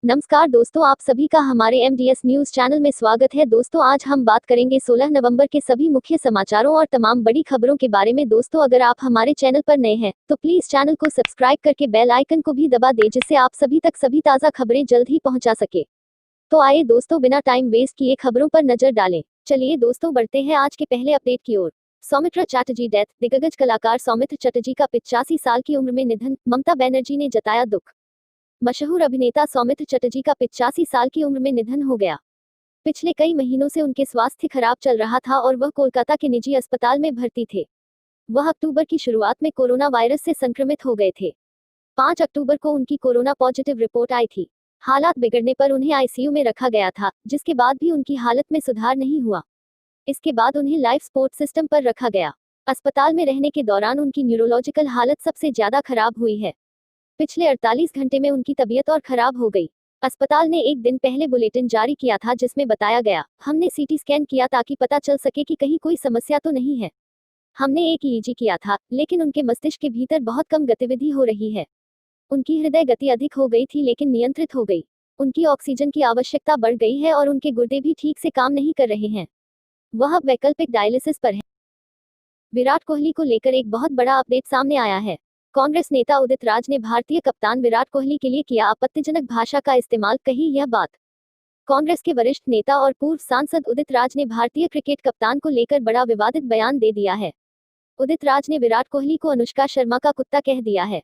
नमस्कार दोस्तों, आप सभी का हमारे एमडीएस न्यूज चैनल में स्वागत है। दोस्तों, आज हम बात करेंगे 16 नवंबर के सभी मुख्य समाचारों और तमाम बड़ी खबरों के बारे में। दोस्तों, अगर आप हमारे चैनल पर नए हैं तो प्लीज चैनल को सब्सक्राइब करके बेल आइकन को भी दबा दें, जिससे आप सभी तक सभी ताज़ा खबरें जल्द ही पहुंचा सके। तो आइए दोस्तों, बिना टाइम वेस्ट किए खबरों पर नजर डालें। चलिए दोस्तों, बढ़ते हैं आज के पहले अपडेट की ओर। सौमित्र चैटर्जी डेथ। दिग्गज कलाकार सौमित्र चटर्जी का 85 साल की उम्र में निधन, ममता बनर्जी ने जताया दुख। मशहूर अभिनेता सौमित्र चटर्जी का 85 साल की उम्र में निधन हो गया। पिछले कई महीनों से उनके स्वास्थ्य खराब चल रहा था और वह कोलकाता के निजी अस्पताल में भर्ती थे। वह अक्टूबर की शुरुआत में कोरोना वायरस से संक्रमित हो गए थे। 5 अक्टूबर को उनकी कोरोना पॉजिटिव रिपोर्ट आई थी। हालात बिगड़ने पर उन्हें आईसीयू में रखा गया था, जिसके बाद भी उनकी हालत में सुधार नहीं हुआ। इसके बाद उन्हें लाइफ सपोर्ट सिस्टम पर रखा गया। अस्पताल में रहने के दौरान उनकी न्यूरोलॉजिकल हालत सबसे ज्यादा खराब हुई है। पिछले 48 घंटे में उनकी तबीयत और खराब हो गई। अस्पताल ने एक दिन पहले बुलेटिन जारी किया था, जिसमें बताया गया, हमने सीटी स्कैन किया ताकि पता चल सके कि कहीं कोई समस्या तो नहीं है। हमने एक ईईजी किया था, लेकिन उनके मस्तिष्क के भीतर बहुत कम गतिविधि हो रही है। उनकी हृदय गति अधिक हो गई थी, लेकिन नियंत्रित हो गई। उनकी ऑक्सीजन की आवश्यकता बढ़ गई है और उनके गुर्दे भी ठीक से काम नहीं कर रहे हैं। वह अब वैकल्पिक डायलिसिस पर है। विराट कोहली को लेकर एक बहुत बड़ा अपडेट सामने आया है। कांग्रेस नेता उदित राज ने भारतीय कप्तान विराट कोहली के लिए किया आपत्तिजनक भाषा का इस्तेमाल, कही यह बात। कांग्रेस के वरिष्ठ नेता और पूर्व सांसद उदित राज ने भारतीय क्रिकेट कप्तान को लेकर बड़ा विवादित बयान दे दिया है। उदित राज ने विराट कोहली को अनुष्का शर्मा का कुत्ता कह दिया है,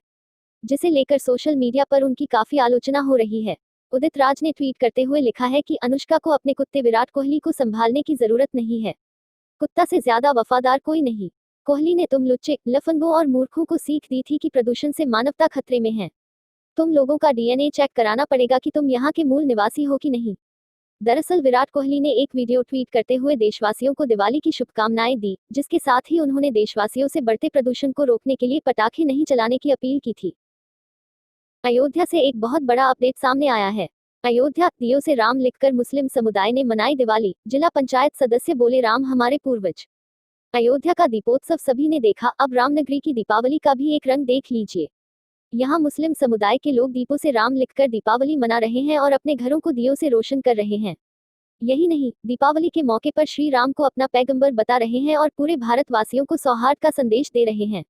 जिसे लेकर सोशल मीडिया पर उनकी काफी आलोचना हो रही है। उदित राज ने ट्वीट करते हुए लिखा है कि अनुष्का को अपने कुत्ते विराट कोहली को संभालने की जरूरत नहीं है। कुत्ता से ज्यादा वफादार कोई नहीं। कोहली ने तुम लुच्चे, लफंगों और मूर्खों को सीख दी थी कि प्रदूषण से मानवता खतरे में है। तुम लोगों का डीएनए चेक कराना पड़ेगा कि तुम यहाँ के मूल निवासी हो कि नहीं। दरअसल विराट कोहली ने एक वीडियो ट्वीट करते हुए देशवासियों को दिवाली की शुभकामनाएं दी, जिसके साथ ही उन्होंने देशवासियों से बढ़ते प्रदूषण को रोकने के लिए पटाखे नहीं चलाने की अपील की थी। अयोध्या से एक बहुत बड़ा अपडेट सामने आया है। अयोध्या, दियो से राम लिखकर मुस्लिम समुदाय ने मनाई दिवाली। जिला पंचायत सदस्य बोले, राम हमारे पूर्वज। अयोध्या का दीपोत्सव सभी ने देखा, अब रामनगरी की दीपावली का भी एक रंग देख लीजिए। यहाँ मुस्लिम समुदाय के लोग दीपों से राम लिखकर दीपावली मना रहे हैं और अपने घरों को दियों से रोशन कर रहे हैं। यही नहीं, दीपावली के मौके पर श्री राम को अपना पैगंबर बता रहे हैं और पूरे भारतवासियों को सौहार्द का संदेश दे रहे हैं।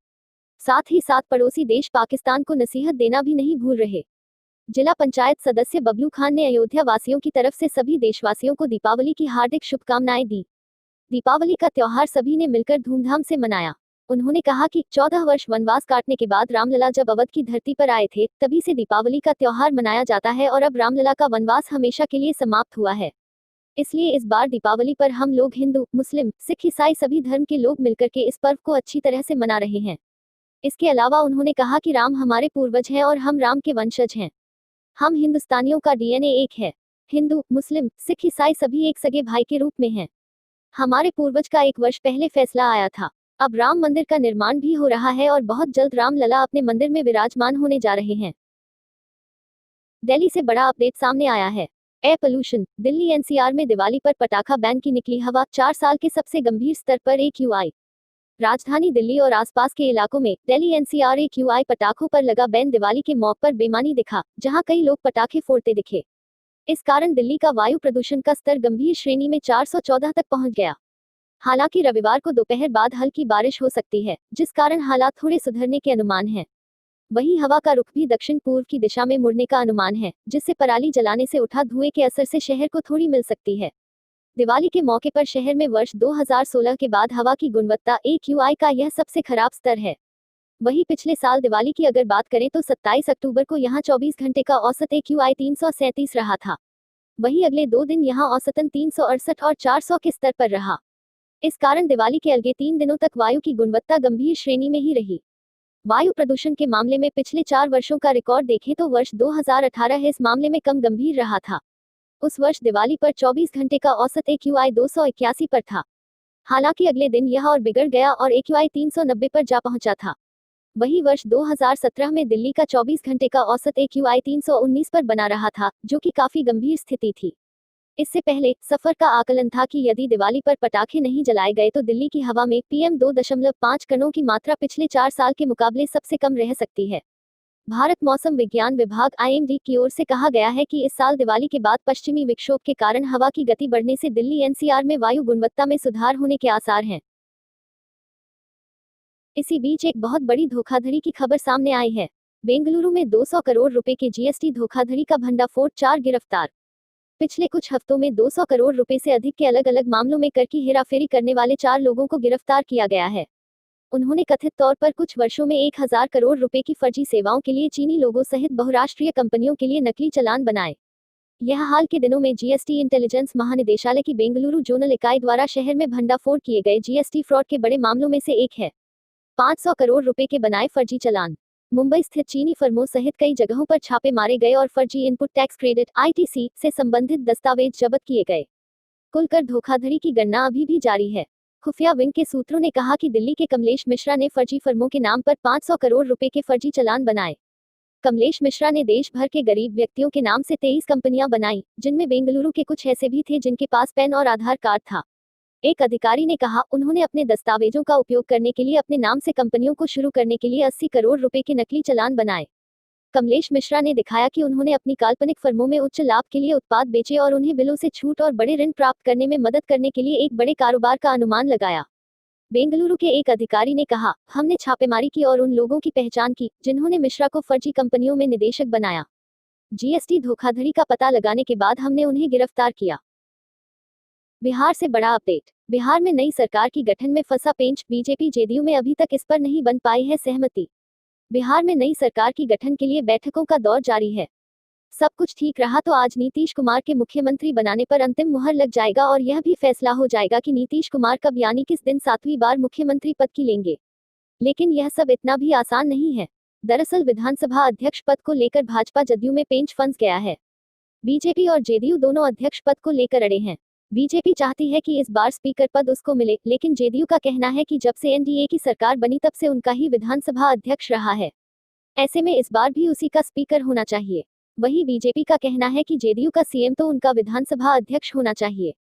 साथ ही साथ पड़ोसी देश पाकिस्तान को नसीहत देना भी नहीं भूल रहे। जिला पंचायत सदस्य बबलू खान ने अयोध्या वासियों की तरफ से सभी देशवासियों को दीपावली की हार्दिक शुभकामनाएं दी। दीपावली का त्योहार सभी ने मिलकर धूमधाम से मनाया। उन्होंने कहा कि 14 वर्ष वनवास काटने के बाद रामलला जब अवध की धरती पर आए थे, तभी से दीपावली का त्योहार मनाया जाता है और अब रामलला का वनवास हमेशा के लिए समाप्त हुआ है। इसलिए इस बार दीपावली पर हम लोग हिंदू, मुस्लिम, सिख, ईसाई सभी धर्म के लोग मिलकर के इस पर्व को अच्छी तरह से मना रहे हैं। इसके अलावा उन्होंने कहा कि राम हमारे पूर्वज हैं और हम राम के वंशज हैं। हम हिंदुस्तानियों का डीएनए एक है। हिंदू, मुस्लिम, सिख, ईसाई सभी एक सगे भाई के रूप में हैं। हमारे पूर्वज का 1 वर्ष पहले फैसला आया था। अब राम मंदिर का निर्माण भी हो रहा है और बहुत जल्द राम लला अपने मंदिर में विराजमान होने जा रहे हैं। दिल्ली से बड़ा अपडेट सामने आया है। Air pollution. दिल्ली एनसीआर में दिवाली पर पटाखा बैन की निकली हवा, 4 साल के सबसे गंभीर स्तर पर एक्यूआई। राजधानी दिल्ली और आसपास के इलाकों में दिल्ली एनसीआर एक्यूआई पटाखों पर लगा बैन दिवाली के मौके पर बेमानी दिखा, जहां कई लोग पटाखे फोड़ते दिखे। इस कारण दिल्ली का वायु प्रदूषण का स्तर गंभीर श्रेणी में 414 तक पहुंच गया। हालांकि रविवार को दोपहर बाद हल्की बारिश हो सकती है, जिस कारण हालात थोड़े सुधरने के अनुमान हैं। वहीं हवा का रुख भी दक्षिण पूर्व की दिशा में मुड़ने का अनुमान है, जिससे पराली जलाने से उठा धुएं के असर से शहर को थोड़ी मिल सकती है। दिवाली के मौके पर शहर में वर्ष 2016 के बाद हवा की गुणवत्ता एक्यूआई का यह सबसे खराब स्तर है। वहीं पिछले साल दिवाली की अगर बात करें तो 27 अक्टूबर को यहां 24 घंटे का औसत एक्यूआई 337 रहा था। वहीं अगले 2 दिन यहां औसतन 368 और 400 के स्तर पर रहा। इस कारण दिवाली के अगले 3 दिनों तक वायु की गुणवत्ता गंभीर श्रेणी में ही रही। वायु प्रदूषण के मामले में पिछले 4 वर्षों का रिकॉर्ड देखें तो वर्ष 2018 इस मामले में कम गंभीर रहा था। उस वर्ष दिवाली पर 24 घंटे का औसत एक्यूआई 281 पर था। हालांकि अगले दिन यह और बिगड़ गया और एक्यूआई 390 पर जा पहुंचा था। वही वर्ष 2017 में दिल्ली का 24 घंटे का औसत एक्यूआई 319 पर बना रहा था, जो कि काफी गंभीर स्थिति थी। इससे पहले सफर का आकलन था कि यदि दिवाली पर पटाखे नहीं जलाए गए तो दिल्ली की हवा में PM 2.5 कणों की मात्रा पिछले 4 साल के मुकाबले सबसे कम रह सकती है। भारत मौसम विज्ञान विभाग आईएमडी की ओर से कहा गया है कि इस साल दिवाली के बाद पश्चिमी विक्षोभ के कारण हवा की गति बढ़ने से दिल्ली एनसीआर में वायु गुणवत्ता में सुधार होने के आसार हैं। इसी बीच एक बहुत बड़ी धोखाधड़ी की खबर सामने आई है। बेंगलुरु में 200 करोड़ रुपए के जीएसटी धोखाधड़ी का भंडाफोड़, 4 गिरफ्तार। पिछले कुछ हफ्तों में 200 करोड़ रुपए से अधिक के अलग अलग मामलों में कर की हेराफेरी करने वाले 4 लोगों को गिरफ्तार किया गया है। उन्होंने कथित तौर पर कुछ वर्षों में 1000 करोड़ रुपए की फर्जी सेवाओं के लिए चीनी लोगों सहित बहुराष्ट्रीय कंपनियों के लिए नकली चालान बनाए। यह हाल के दिनों में जीएसटी इंटेलिजेंस महानिदेशालय की बेंगलुरु जोनल इकाई द्वारा शहर में भंडाफोड़ किए गए जीएसटी फ्रॉड के बड़े मामलों में से एक है। 500 करोड़ रुपए के बनाए फर्जी चालान। मुंबई स्थित चीनी फर्मों सहित कई जगहों पर छापे मारे गए और फर्जी इनपुट टैक्स क्रेडिट आईटीसी से संबंधित दस्तावेज जब्त किए गए। कुल कर धोखाधड़ी की गणना अभी भी जारी है। खुफिया विंग के सूत्रों ने कहा कि दिल्ली के कमलेश मिश्रा ने फर्जी फर्मों के नाम पर 500 करोड़ रुपए के फर्जी चालान बनाए। कमलेश मिश्रा ने देश भर के गरीब व्यक्तियों के नाम से 23 कंपनियां बनाई, जिनमें बेंगलुरु के कुछ ऐसे भी थे जिनके पास पैन और आधार कार्ड था। एक अधिकारी ने कहा, उन्होंने अपने दस्तावेजों का उपयोग करने के लिए अपने नाम से कंपनियों को शुरू करने के लिए 80 करोड़ रुपए के नकली चालान बनाए। कमलेश मिश्रा ने दिखाया कि उन्होंने अपनी काल्पनिक फर्मों में उच्च लाभ के लिए उत्पाद बेचे और उन्हें बिलों से छूट और बड़े ऋण प्राप्त करने में मदद करने के लिए एक बड़े कारोबार का अनुमान लगाया। बेंगलुरु के एक अधिकारी ने कहा, हमने छापेमारी की और उन लोगों की पहचान की जिन्होंने मिश्रा को फर्जी कंपनियों में निदेशक बनाया। जीएसटी धोखाधड़ी का पता लगाने के बाद हमने उन्हें गिरफ्तार किया। बिहार से बड़ा अपडेट। बिहार में नई सरकार की गठन में फंसा पेंच, बीजेपी जेडीयू में अभी तक इस पर नहीं बन पाई है सहमति। बिहार में नई सरकार की गठन के लिए बैठकों का दौर जारी है। सब कुछ ठीक रहा तो आज नीतीश कुमार के मुख्यमंत्री बनाने पर अंतिम मुहर लग जाएगा और यह भी फैसला हो जाएगा कि नीतीश कुमार कब यानी किस दिन 7वीं बार मुख्यमंत्री पद की लेंगे। लेकिन यह सब इतना भी आसान नहीं है। दरअसल विधानसभा अध्यक्ष पद को लेकर भाजपा जदयू में पेंच फंस गया है। बीजेपी और जेडीयू दोनों अध्यक्ष पद को लेकर अड़े हैं। बीजेपी चाहती है कि इस बार स्पीकर पद उसको मिले, लेकिन जेडीयू का कहना है कि जब से एनडीए की सरकार बनी तब से उनका ही विधानसभा अध्यक्ष रहा है। ऐसे में इस बार भी उसी का स्पीकर होना चाहिए। वहीं बीजेपी का कहना है कि जेडीयू का सीएम तो उनका विधानसभा अध्यक्ष होना चाहिए।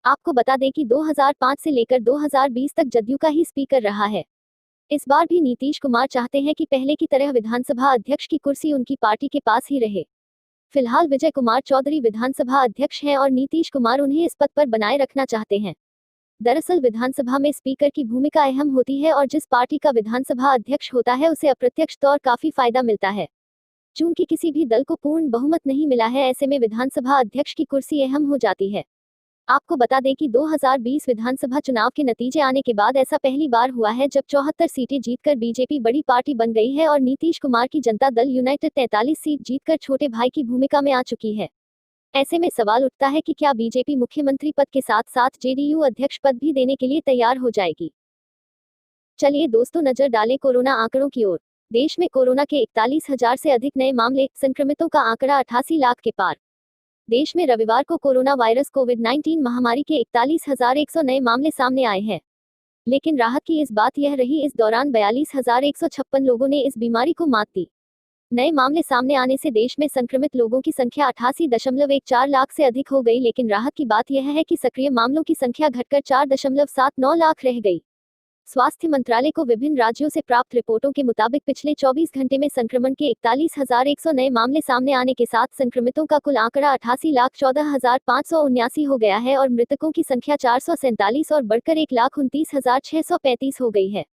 आपको बता दें कि 2005 से लेकर 2020 तक जदयू का ही स्पीकर रहा है। इस बार भी नीतीश कुमार चाहते हैं कि पहले की तरह विधानसभा अध्यक्ष की कुर्सी उनकी पार्टी के पास ही रहे। फिलहाल विजय कुमार चौधरी विधानसभा अध्यक्ष हैं और नीतीश कुमार उन्हें इस पद पर बनाए रखना चाहते हैं। दरअसल विधानसभा में स्पीकर की भूमिका अहम होती है और जिस पार्टी का विधानसभा अध्यक्ष होता है उसे अप्रत्यक्ष तौर काफी फायदा मिलता है। चूंकि किसी भी दल को पूर्ण बहुमत नहीं मिला है, ऐसे में विधानसभा अध्यक्ष की कुर्सी अहम हो जाती है। आपको बता दें कि 2020 विधानसभा चुनाव के नतीजे आने के बाद ऐसा पहली बार हुआ है जब 74 सीटें जीतकर बीजेपी बड़ी पार्टी बन गई है और नीतीश कुमार की जनता दल यूनाइटेड 43 सीट जीतकर छोटे भाई की भूमिका में आ चुकी है। ऐसे में सवाल उठता है कि क्या बीजेपी मुख्यमंत्री पद के साथ साथ जेडीयू अध्यक्ष पद भी देने के लिए तैयार हो जाएगी। चलिए दोस्तों, नजर डालें कोरोना आंकड़ों की ओर। देश में कोरोना के 41,000 से अधिक नए मामले, संक्रमितों का आंकड़ा 88 लाख के पार। देश में रविवार को कोरोना वायरस कोविड-19 महामारी के 41,100 नए मामले सामने आए हैं। लेकिन राहत की इस बात यह रही, इस दौरान 42,156 लोगों ने इस बीमारी को मात दी। नए मामले सामने आने से देश में संक्रमित लोगों की संख्या 88.14 लाख से अधिक हो गई। लेकिन राहत की बात यह है कि सक्रिय मामलों की संख्या घटकर 4.79 लाख रह गई। स्वास्थ्य मंत्रालय को विभिन्न राज्यों से प्राप्त रिपोर्टों के मुताबिक पिछले 24 घंटे में संक्रमण के 41,100 नए मामले सामने आने के साथ संक्रमितों का कुल आंकड़ा 88,14,579 हो गया है और मृतकों की संख्या 447 और बढ़कर 1,29,635 हो गई है।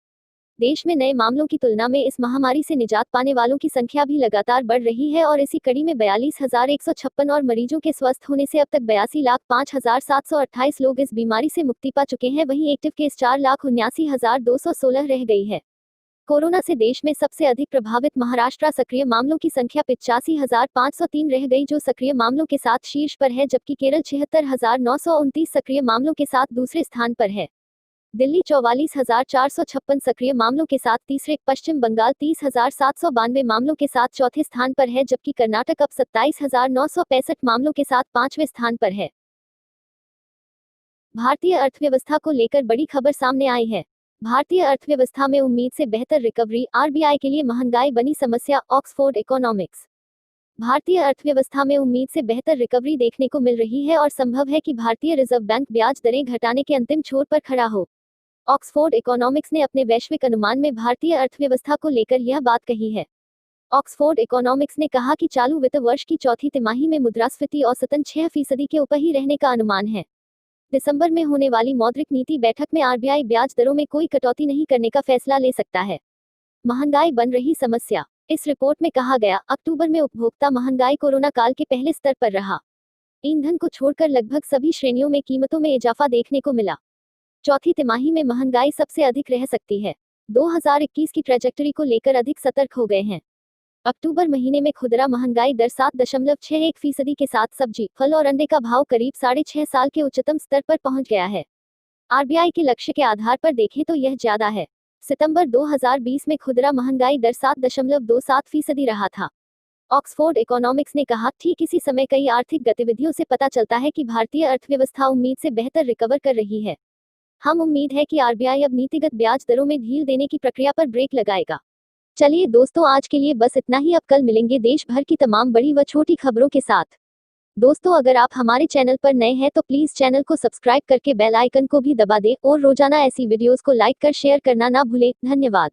देश में नए मामलों की तुलना में इस महामारी से निजात पाने वालों की संख्या भी लगातार बढ़ रही है और इसी कड़ी में 42,156 और मरीजों के स्वस्थ होने से अब तक 82,05,728 लोग इस बीमारी से मुक्ति पा चुके हैं। वहीं एक्टिव केस 4,79,216 रह गई है। कोरोना से देश में सबसे अधिक प्रभावित महाराष्ट्र सक्रिय मामलों की संख्या 85,503 रह गई, जो सक्रिय मामलों के साथ शीर्ष पर है, जबकि केरल 76,929 सक्रिय मामलों के साथ दूसरे स्थान पर है। दिल्ली 44,456 सक्रिय मामलों के साथ तीसरे, पश्चिम बंगाल 30,792 मामलों के साथ चौथे स्थान पर है, जबकि कर्नाटक अब 27,965 मामलों के साथ 5वें स्थान पर है। भारतीय अर्थव्यवस्था को लेकर बड़ी खबर सामने आई है। भारतीय अर्थव्यवस्था में उम्मीद से बेहतर रिकवरी, आरबीआई के लिए महंगाई बनी समस्या, ऑक्सफोर्ड इकोनॉमिक्स। भारतीय अर्थव्यवस्था में उम्मीद से बेहतर रिकवरी देखने को मिल रही है और संभव है कि भारतीय रिजर्व बैंक ब्याज दरें घटाने के अंतिम छोर पर खड़ा हो। ऑक्सफोर्ड इकोनॉमिक्स ने अपने वैश्विक अनुमान में भारतीय अर्थव्यवस्था को लेकर यह बात कही है। ऑक्सफोर्ड इकोनॉमिक्स ने कहा कि चालू वित्त वर्ष की चौथी तिमाही में मुद्रास्फीति औसतन 6% के ऊपर ही रहने का अनुमान है। दिसंबर में होने वाली मौद्रिक नीति बैठक में आरबीआई ब्याज दरों में कोई कटौती नहीं करने का फैसला ले सकता है। महंगाई बन रही समस्या। इस रिपोर्ट में कहा गया, अक्टूबर में उपभोक्ता महंगाई कोरोना काल के पहले स्तर पर रहा। ईंधन को छोड़कर लगभग सभी श्रेणियों में कीमतों में इजाफा देखने को मिला। चौथी तिमाही में महंगाई सबसे अधिक रह सकती है। 2021 की ट्रैजेक्टरी को लेकर अधिक सतर्क हो गए हैं। अक्टूबर महीने में खुदरा महंगाई दर 7.61% के साथ सब्जी, फल और अंडे का भाव करीब 6.5 साल के उच्चतम स्तर पर पहुंच गया है। आरबीआई के लक्ष्य के आधार पर देखें तो यह ज्यादा है। सितंबर 2020 में खुदरा महंगाई दर 7.27% रहा था। ऑक्सफोर्ड इकोनॉमिक्स ने कहा, ठीक इसी समय कई आर्थिक गतिविधियों से पता चलता है कि भारतीय अर्थव्यवस्था उम्मीद से बेहतर रिकवर कर रही है। हम उम्मीद है कि आरबीआई अब नीतिगत ब्याज दरों में ढील देने की प्रक्रिया पर ब्रेक लगाएगा। चलिए दोस्तों, आज के लिए बस इतना ही। अब कल मिलेंगे देश भर की तमाम बड़ी व छोटी खबरों के साथ। दोस्तों, अगर आप हमारे चैनल पर नए हैं तो प्लीज चैनल को सब्सक्राइब करके बेल आइकन को भी दबा दें और रोजाना ऐसी वीडियोस को लाइक कर शेयर करना ना भूलें। धन्यवाद।